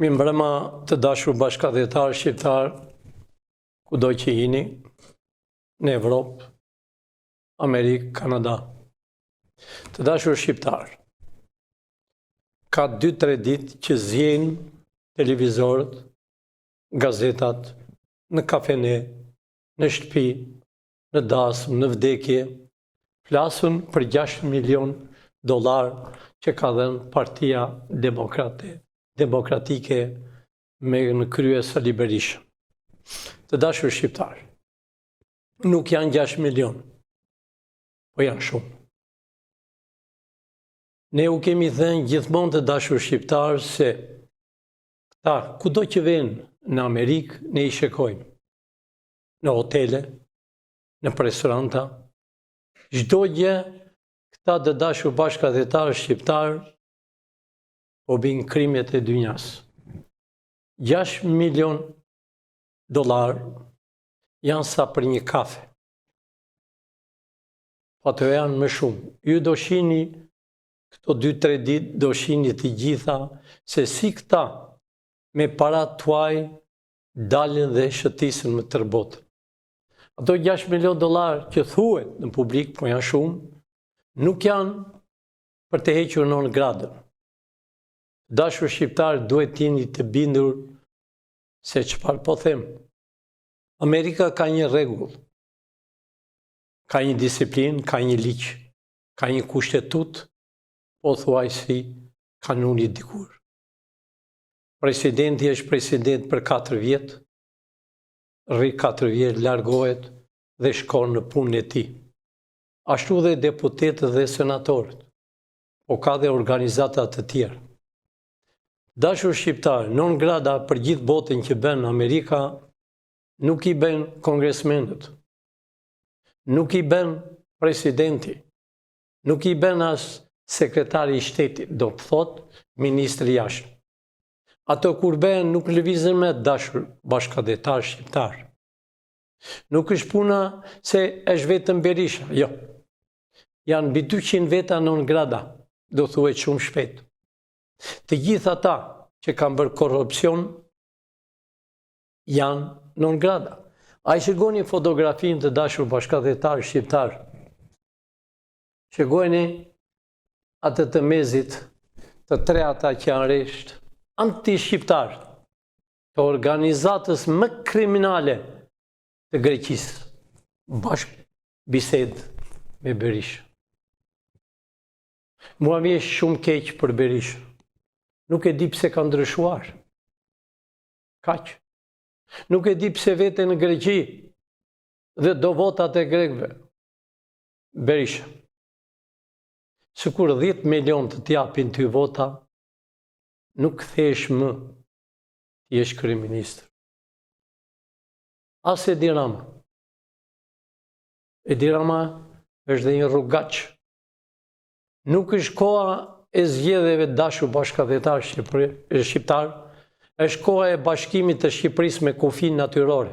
Mirëmbrëma të dashur bashkëdhetar shqiptar, kudo që jeni, në Evropë, Amerikë, Kanada. Të dashur shqiptar, ka 2-3 ditë që zjen televizorët, gazetat, në kafene, në shtëpi, në dasmë, në vdekje, flasun për $6 milion që ka dhënë Partia Demokratike me në krye Sali Berisha. Të dashur shqiptar, nuk janë 6 milion, po janë shumë. Ne u kemi thënë gjithmonë të dashur shqiptar se këta kudo që vënë në Amerikë ne i shikojmë. Në hotele, në restoranta, çdo gjë këta të dashur bashkëdhetar shqiptar po bëjnë krimet e dynjas. $6 milion janë sa për një kafe. Po të janë më shumë. Ju do shihni këto 2-3 ditë, do shihni të gjitha se si këta me para tuaj dalin dhe shëtisin më tërë botën. Ato $6 milion që thuhet në publik, po janë shumë, nuk janë për të hequr non gradën. Dashur shqiptar, duhet jeni të bindur se çfarë po them. Amerika ka një rregull, ka një disiplinë, ka një ligj, ka një kushtetut, pothuajse kanuni dikur. Presidenti është president për 4 vjet, rri 4 vjet, largohet dhe shkon në punën e tij. Ashtu dhe deputetët dhe senatorët, po ka dhe organizata të tjera. Dashur shqiptar, non grada për gjithë botën që bën Amerika, nuk i bën kongresmenët, nuk i bën presidenti, nuk i bën as sekretari i shtetit, do të thotë ministri jashtë. Ato kur bën nuk lëvizën me dashur bashkëdhetar shqiptar. Nuk është puna se është vetëm Berisha, jo. Janë mbi 200 veta non grada, do thuhet shumë shpejt. Të gjithë ata që kanë bërë korrupsion janë non grada. A i shikoni fotografinë të dashur bashkëdhetar shqiptar. Shikoni atë të mezit, të 3 ata që janë rresht anti-shqiptar të organizatës më kriminale të Greqisë, bashkë bisedë me Berisha. Mua vjen shumë keq për Berisha. Nuk e di pse ka ndryshuar. Kaq. Nuk e di pse vete në Greqi dhe do votat e grekëve. Berisha. Sikur 10 milion të t'japin ty vota, nuk kthesh më ti je kryeminist. As Edi Rama. Edi Rama është dhe një rrugaç. Nuk është koha e zgjedhjeve dashur bashkëdhetar shqiptar, është koha e bashkimit të Shqipërisë me kufinë natyrore.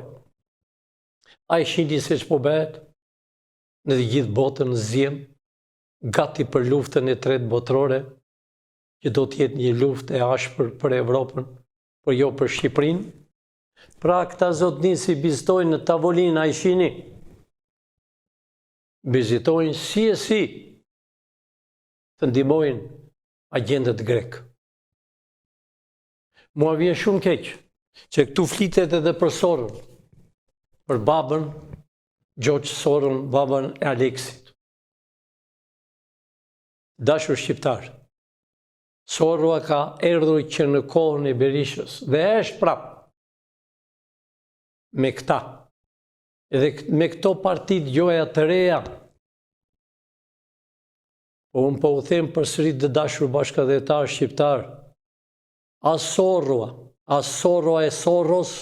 Ai shihni se ç'po bëhet në të gjithë botën, zgjem gati për luftën e 3 botërore, që do të jetë një luftë e ashpër për Evropën, por jo për Shqipërinë. Pra këta zotni si vizitojnë në tavolinë, ai shihni. Vizitojnë si e si të ndihmojnë agjentët grek. Mua vjen shumë keq që këtu flitet edhe për Soron, për babën George Soron, babën e Aleksit. Dashur shqiptar, Soron ka erdhur që në kohën e Berishës dhe është prapë me këta, edhe me këto partitë gjoja të reja. Unë po u them përsëri të dashur bashkëdhetar shqiptar, as Soros e Soros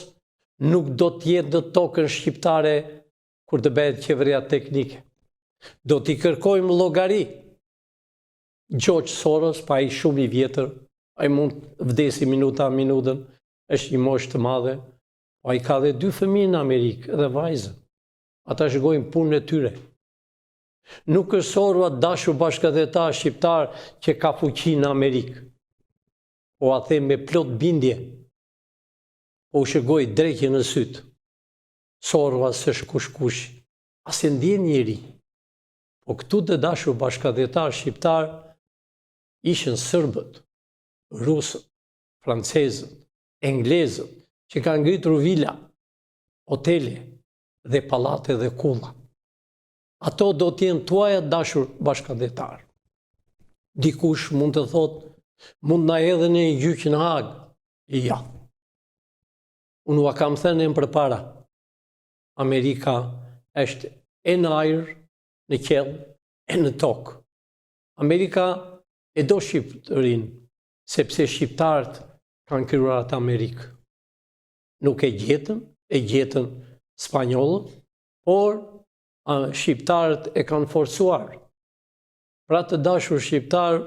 nuk do të jetë në tokën shqiptare kur të bëhet qeveria teknike. Do t'i kërkojmë llogari. George Soros, pa i shumë i vjetër, ai mund vdesi minutën, është një moshë të madhe, po ai ka dhe 2 fëmijë në Amerikë dhe vajzën. Ata shkojnë punën e tyre. Nuk është Soros dashur bashkëdhetar shqiptar që ka fuqi në Amerikë. Po a them me plot bindje po u shërgoj drekje në sytë. Sorva se shkush, as e ndjen njeri. Po këtu të dashur bashkëdhetar shqiptar ishin sërbët, rusët, francezët, englezët, që kanë ngritur vila, hotele dhe pallate dhe kulla. Ato do t'jenë tuaja dashur bashkëdhetar. Dikush mund të thotë, mund na edhe në gjyq në Hag. Ja. Unë ua kam thënë përpara. Amerika është e në ajër, në qell, e në tokë. Amerika e do Shqipërinë, sepse shqiptarët kanë krijuar atë Amerikë. Nuk e gjetën spanjollët, por shqiptarët e kanë forcuar. Pra të dashur shqiptar,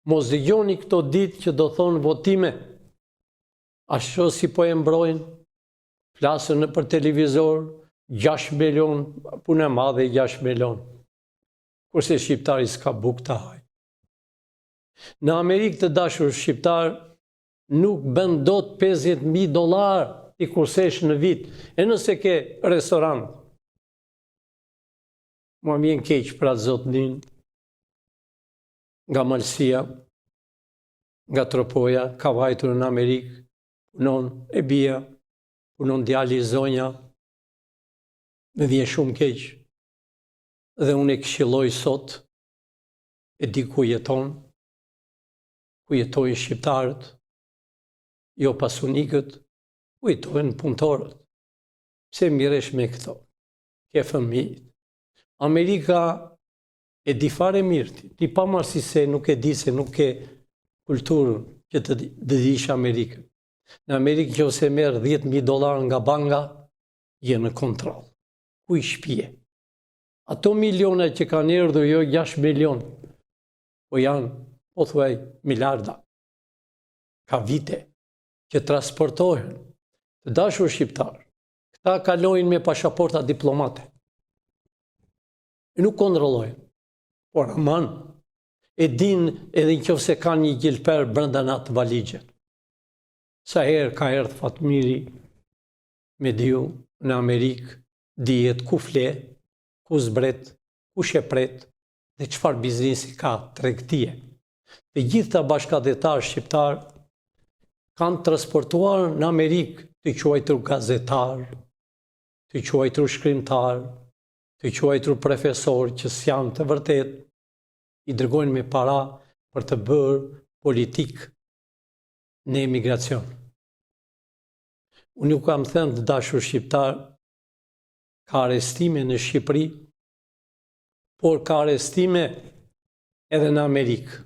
mos dëgjoni këto ditë që do thonë votime. Ashtu si po e mbrojnë, flasën në për televizor, 6 milion, punë e madhe 6 milion. Kurse shqiptari s'ka bukë të hajë. Në Amerikë të dashur shqiptar, nuk bën dot $50,000 i kursesh në vit, e nëse ke restorant. Mua vjen keq për atë zotnin, nga Malësia, nga Tropoja, ka vajtur në Amerikë, punon e bia, punon djali i zonja, më vjen shumë keq. Dhe unë e këshilloj sot, e di ku jeton, ku jetojnë shqiptarët, jo pasunikët, ku jetojnë punëtorët. Pse miresh me këto? Ke fëmijët. Amerika e di fare mirë, ti pavarësi se nuk e di, se nuk ke kulturën që të dish Amerikën. Në Amerikë që ose merë $10,000 nga banka, je në kontroll. Ku i shpije? Ato milione që kanë erdhur, jo 6 milion, po janë, po thuaj, miliarda. Ka vite që transportohen. Të dashur shqiptar, këta kalojnë me pasaporta diplomate. E nuk kontrollojnë. Por aman, e din edhe nëse kanë një gjilper brenda në atë valigje. Sa herë ka erdhur Fatmiri me diu në Amerikë, dihet ku fle, ku zbret, ku shepret dhe çfarë biznesi ka, tregtie. Të gjitha bashkëdhetarë shqiptar kanë transportuar në Amerikë të quajtur gazetar, të quajtur shkrimtar, të quajtur profesor që s'janë të vërtet, i dërgojnë me para për të bërë politikë në emigracion. Unë ju kam thënë të dashur shqiptar, ka arestime në Shqipëri, por ka arestime edhe në Amerikë.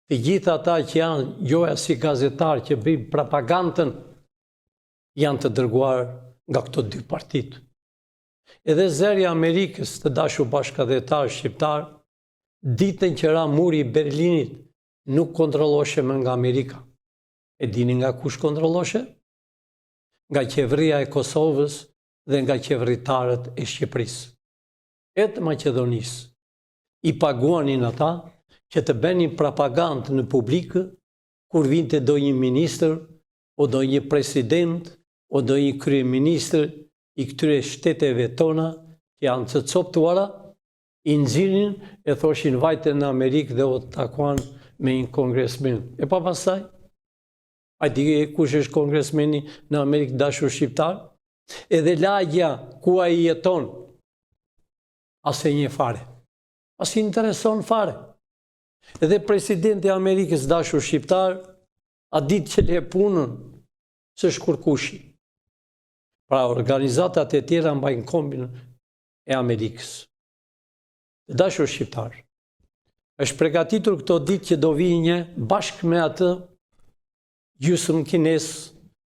Të gjitha ata që janë joja si gazetar që bëjnë propagandën, janë të dërguar nga këto dy partitë. Edhe zerja Amerikës, të dashur bashkëdhetar shqiptar, ditën që ra muri i Berlinit, nuk kontrolloshe më nga Amerika. E dini nga kush kontrolloshe? Nga qeveria e Kosovës dhe nga qeveritarët e Shqipërisë. E të Maqedonisë. I paguanin ata që të bënin propagandë në publikë kur vinte do një ministër, o do një president, o do një kryeministër i këtyre shteteve tona që janë të coptuara, i nxirrin e thoshin vajte në Amerikë dhe o takuan me një kongresmen. E pa pastaj? A di kush është kongresmeni në Amerikë dashur shqiptar? Edhe lagja ku ai jeton, as e një fare. As i intereson fare. Edhe presidenti i Amerikës dashur shqiptar, a ditë që le punën, së shkurkushi. Pra organizatat e tjera mbajnë kombin e Amerikës. Dashur shqiptar, është përgatitur këto ditë që do vijë bashkë me atë gjysmë kines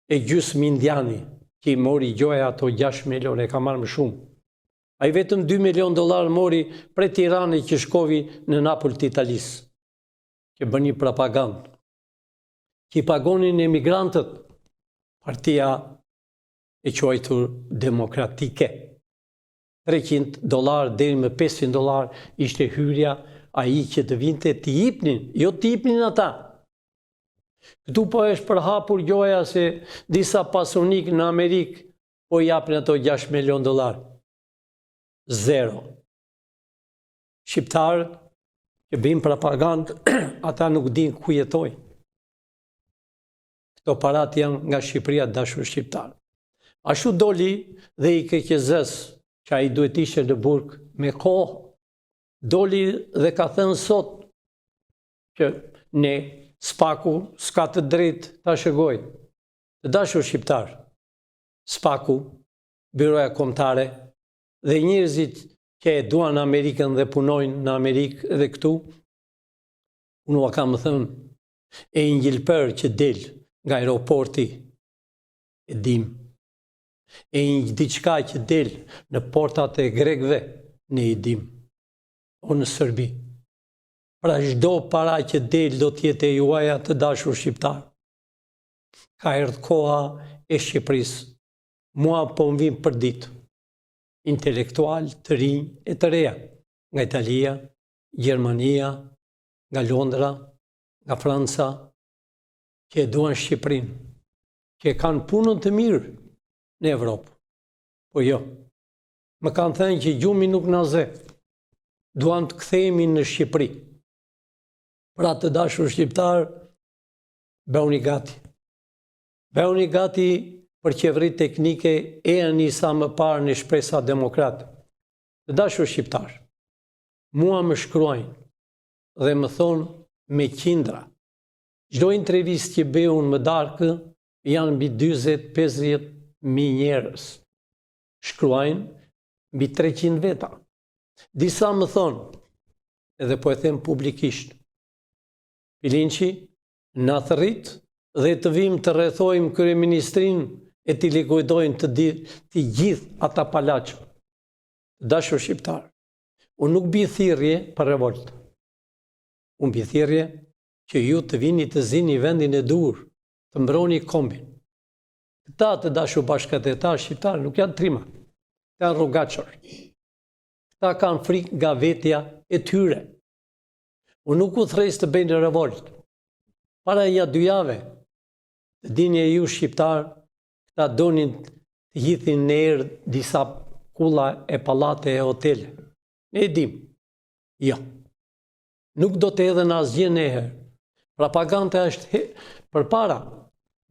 e gjysmë indiani, që i mori gjoja ato 6 milion, e ka marrë më shumë. A i vetëm $2 milion mori prej Tirani që shkovi në Napull të Italisë, që bën një propagandë, që i pagonin emigrantët, partia e quajtur demokratike. $300 deri më $500 ishte hyrja ai që të vinte të jepnin, jo të jepnin ata. Këtu po është përhapur gjoja se disa pasunik në Amerikë po japin ato $6 milion. Zero. Shqiptarët që bëjnë propagandë, ata nuk din ku jetojnë. Këto parat janë nga Shqipëria, dashur shqiptar. Ashtu doli dhe i KQZ-s, që ai duhet ishte në burg me kohë, doli dhe ka thënë sot që ne Spaku s'ka të drejtë ta shëgojë. Të dashur shqiptar, Spaku, Byroja Kombëtare dhe njerëzit që e duan Amerikën dhe punojnë në Amerikë dhe këtu, unë ua kam thënë, e Ingjilper që del nga aeroporti, e dim, e një diçka që del në portat e grekëve, ne i dim, o në Serbi. Pra çdo para që del do t'jetë e juaja, të dashur shqiptar. Ka erdhur koha e Shqipërisë. Mua po më vjen për ditë intelektual të rinj e të reja, nga Italia, Gjermania, nga Londra, nga Franca, që e duan Shqipërinë, që e kanë punën të mirë në Evropë. Po jo, më kanë thënë që gjumi nuk na ze, duan të kthehemi në Shqipëri. Pra të dashur shqiptar, bëuni gati. Bëuni gati për qeveri teknike e anisa më parë në Shpresa Demokrate. Të dashur shqiptar, mua më shkruajnë dhe më thonë me qindra. Çdo intervistë që bëj unë më darkë janë mbi 40-50 mijë njerëz. Shkruajnë mbi 300 veta. Disa më thonë, edhe po e them publikisht, Pilinçi, na thërrit dhe të vim të rrethojmë kryeministrinë e t'i likuidojnë të gjithë ata palaço. Dashur shqiptar, unë nuk bi thirrje për revolt. Unë bi thirrje që ju të vini të zini vendin e dur, të mbroni kombin. Këta të dashur bashkëtetar shqiptar nuk janë trima, janë rrugachor. Këta kanë frikë nga vetja e tyre. Unë nuk u thres të bëjnë revolt. Para ja 2 jave, të dini e ju shqiptar, këta donin të hithin në erë disa kulla e pallate e hotele. Ne e dim. Jo. Nuk do të edhe në asgjë në herë. Propaganda është përpara.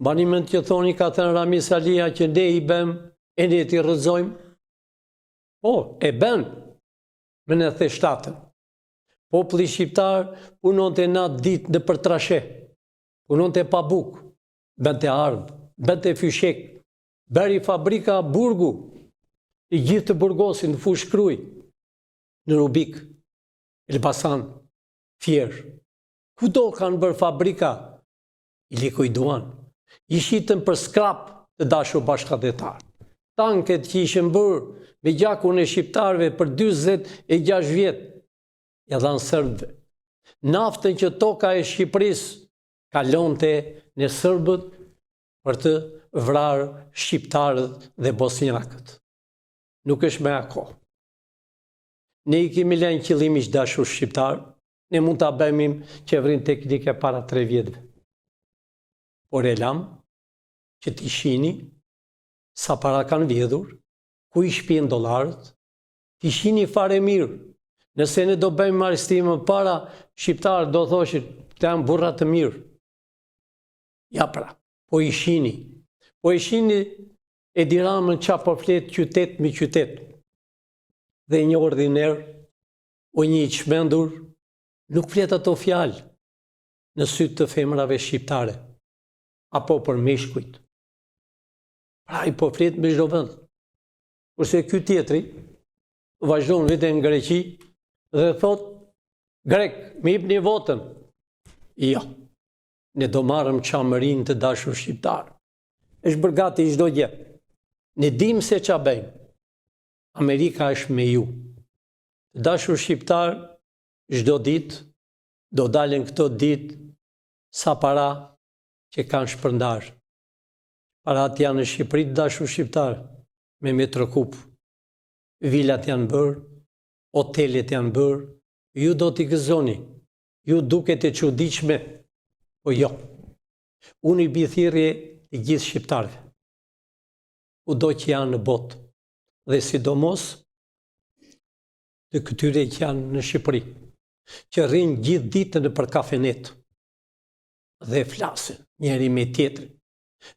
Mbani mend që thoni ka thënë Rami Salia që ne i bëm e ne t'i rrëzojmë. Po, e bën me në theshtatën. Populli shqiptar punonte natë ditë në për trashe, punonte pa bukë, bënte ardhë, bënte fyshek, bëri fabrika burgu, i gjithë të burgosin në Fushë Krujë, në Rubik, Elbasan, Fier. Kudo kanë bërë fabrika, i likuiduan, i shitën për skrap të dashur bashkëtetar. Tanket që ishin bërë me gjakun e shqiptarëve për 46 vjetë, ja dhanë sërbëve. Naftën që toka e Shqipërisë kalonte në sërbët për të vrarë shqiptarët dhe bosnjakët. Nuk është me ako. Ne i kemi lënë qëllimisht dashur shqiptar, ne mund ta bëjmë qeverinë teknike para 3 vjetëve. Por e lam që t'i shihni sa para kanë vjedhur, ku i shpjen dollarët, t'i shihni fare mirë. Nëse ne do bëjmë arrestime para, shqiptarët do thoshin të janë burra të mirë. Ja pra, po i shihni. Po i shihni Edi Ramën qa po flet qytet me qytet. Dhe një ordiner, o një i çmendur, nuk flet ato fjalë në sytë të femrave shqiptare, apo për meshkujt. Pra i po flet me çdo vend. Kurse ky tjetri vazhdon vetëm në Greqi dhe thot, grek, me jepni votën. Jo, ne do marrëm çamërinë të dashur shqiptar. Është bërë gati çdo gjë. Ne dim se ç'a bëjmë. Amerika është me ju. Të dashur shqiptar, çdo ditë do dalin këto ditë sa para që kanë shpërndar. Parat janë në Shqipëri, të dashur shqiptar, me metrokup. Vilat janë bërë, hotelet janë bërë, ju do t'i gëzoni, ju duket e çuditshme, po jo. Unë i bithirje të gjithë shqiptarëve, kudo që janë në botë, dhe sidomos të këtyre që janë në Shqipëri, që rrinë gjithë ditën për kafenet dhe flasin njeri me tjetri.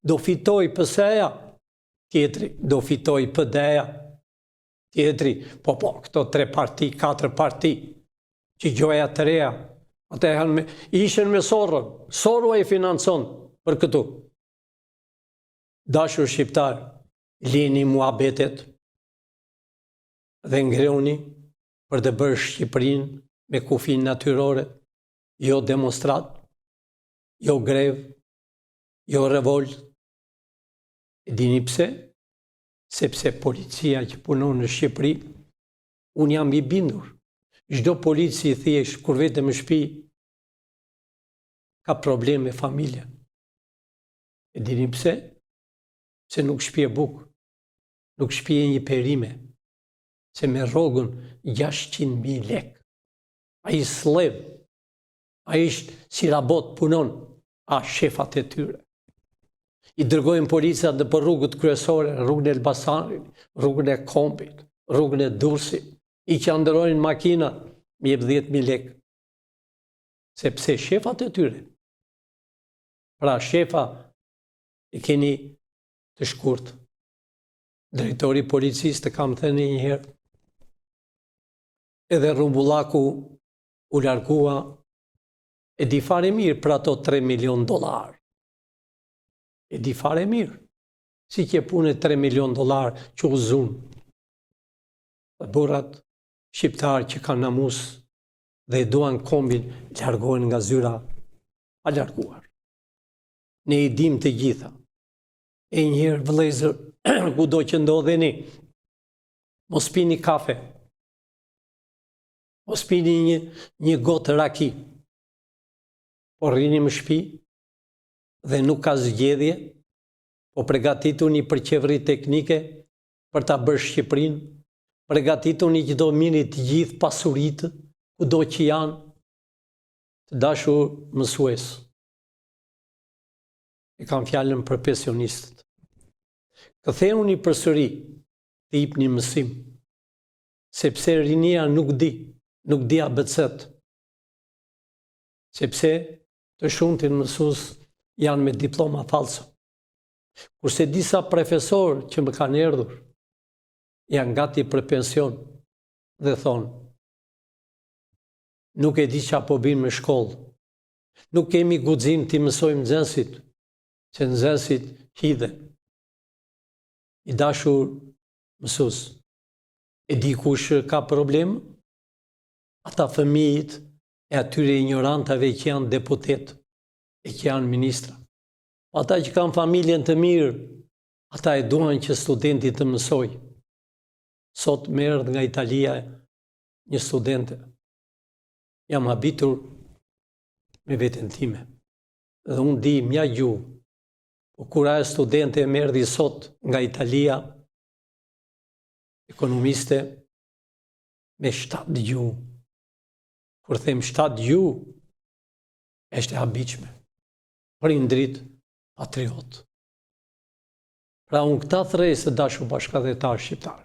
Do fitoj PS-ja, tjetri, do fitoj PD-ja, tjetri, po, këto 3 parti, 4 parti, që gjoja të reja, ishen me Sorën, Soru e financon për këtu. Dashur shqiptar, lini muhabetet dhe ngreuni për të bërë Shqipërinë me kufin natyrore, jo demonstrat, jo grev, jo revolt. E dini pse? Sepse policia që punon në Shqipëri, unë jam i bindur. Çdo polici thjesht kur vete në shtëpi ka probleme me familjen. E dini pse? Se nuk shpije bukë, nuk shpije një perime, se me rrogën 600.000 lek. A i slev, a ishtë si rabot punon, a shefat e tyre. I dërgojnë policat në për rrugët kryesore, rrugën e Elbasanit, rrugën e Kompit, rrugën e Durrësit, i që ndërojnë makina, mi jep 10.000 lek. Sepse shefat e tyre. Pra shefa e keni të shkurt. Drejtori policisë të kam thënë një herë, edhe Rumbullaku u largua, e di fare mirë për ato $3 milion. E di fare mirë, si që punë $3 milion që u zunë. Burrat shqiptarë që kanë namus dhe duan kombin, largohen nga zyra a larguar. Ne i dim të gjitha. E njëherë vëllezër, kudo që ndodheni, mos pini kafe, mos pini një gotë raki, po rrini në shtëpi dhe nuk ka zgjedhje, po përgatituni për qeveri teknike për ta bërë Shqipërinë, përgatituni që do mirë të gjithë pasuritë, kudo që janë, të dashur mësues. E kam fjalën për pensionistët. Ktheuni përsëri të jepni mësim, sepse rinia nuk di ABC-t, sepse të shumtin mësues janë me diploma falso. Kurse disa profesorë që më kanë erdhur, janë gati për pension dhe thonë, nuk e di qa po bimë në shkollë, nuk kemi guxim të mësojmë nxënësit, që nxënësit hidhen. I dashur mësues, e di kush ka problem? Ata fëmijët e atyre ignorantave që janë deputet e që janë ministra. Ata që kanë familjen të mirë, ata e duan që studenti të mësoj. Sot më erdhi nga Italia një studente. Jam habitur me veten time. Dhe unë di mja gjuhë. Po kur ajo studente më erdhi sot nga Italia, ekonomiste, me 7 gjuhë. Kur them 7 gjuhë, është e habitshme. Prindrit patriot. Pra unë këta thres të dashur bashkëdhetar shqiptar.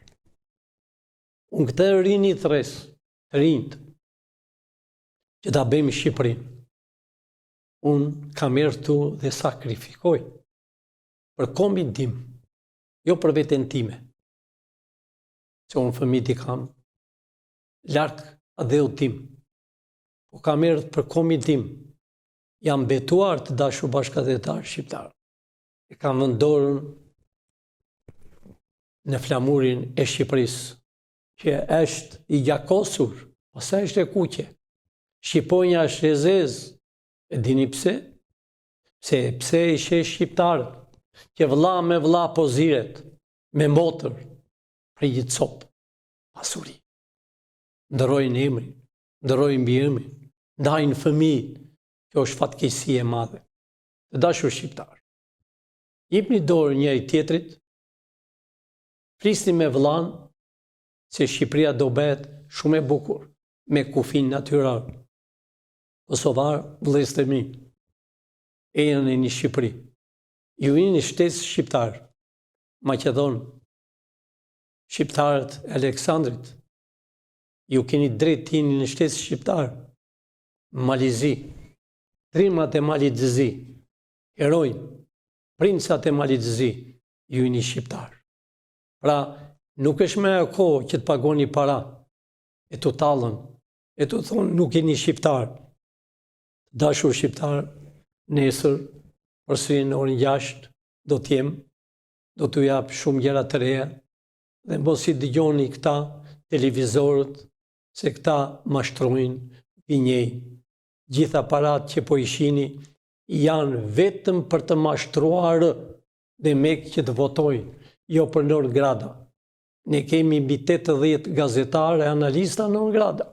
Unë këtë rini thres, të rinjt, që ta bëjmë Shqipërinë. Unë kam ertu dhe sakrifikoj për kombin tim, jo për veten time. Që unë fëmijët i kam larkë adheut tim, po kam ertë për kombin tim, jam betuar të dashur bashkëdhetar shqiptar. E kam vendorën në flamurin e Shqipërisë, që është i gjakosur, ose është e kuqe. Shqiponja është e zezë, e dini pse? Pse i shesh shqiptarët, që vëlla me vëlla poziret, me motër, për një copë, pasuri. Ndërojnë emrin, ndërojnë mbiemrin, ndajnë fëmijë, kjo është fatkeqësi e madhe. Të dashur shqiptar, jepni dorë njëri tjetrit, flisni me vëllan, se Shqipëria do bëhet shumë e bukur, me kufin natyral. Kosovar, vëllezër e mi, ejën e një Shqipëri. Ju jeni shtesë shqiptar, Maqedon, shqiptarët e Aleksandrit, ju keni drejt të jeni në shtesë shqiptar, Malizi, trimrat e Malizi, heroj, princat e Malizi, ju jeni shqiptar. Pra, nuk është me e kohë që të pagoni para, e të talën, e të thonë nuk jeni shqiptar. Dashur shqiptar, nesër, përsëri në orën 6, do t'jem, do t'u jap shumë gjëra të reja, dhe mos i dëgjoni këta televizorët, se këta mashtrojnë, pinjej. Gjitha parat që po i shihni janë vetëm për të mashtruar dhe mek që të votojnë, jo për non grada. Ne kemi mbi 80 gazetarë e analista non grada.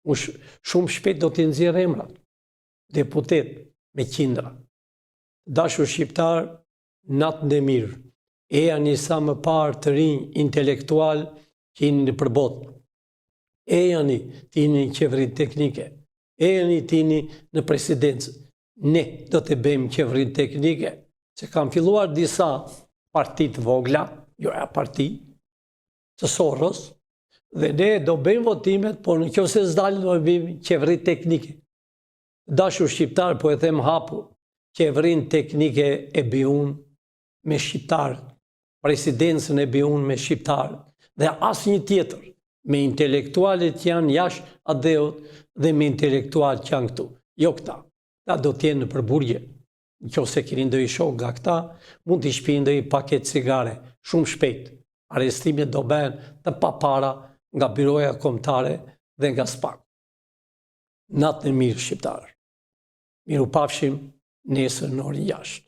Shumë shpejt do t'i nxjerr emrat, deputet me qindra. Dashur shqiptar, natën e mirë, eja një sa më parë të rinj intelektual që jeni në përbot. Eja një të jeni në qeverin teknike, eja një të jeni në presidencë. Ne do të bëjmë qeverin teknike, se kam filluar disa partit vogla, jo e parti, të Soros, dhe ne do bëjmë votimet, por në kjo se zdalë do bëjmë qeverin teknike. Dashur shqiptar, po e them hapur, qeverin teknike e bëjun me shqiptarët, presidencën e bëjun me shqiptarët, dhe asë një tjetër, me intelektualet që janë jashtë adeut dhe me intelektualet që janë këtu. Jo këta, ta do t'jenë në përburgje. Në që se keni ndoj shok nga këta, mund t'i shpi ndoj paket cigare, shumë shpejt. Arestimet do bëhen të papara nga byroja kombëtare dhe nga SPAK. Natën e mirë shqiptarë. Miru pafshim nesër në orën 6.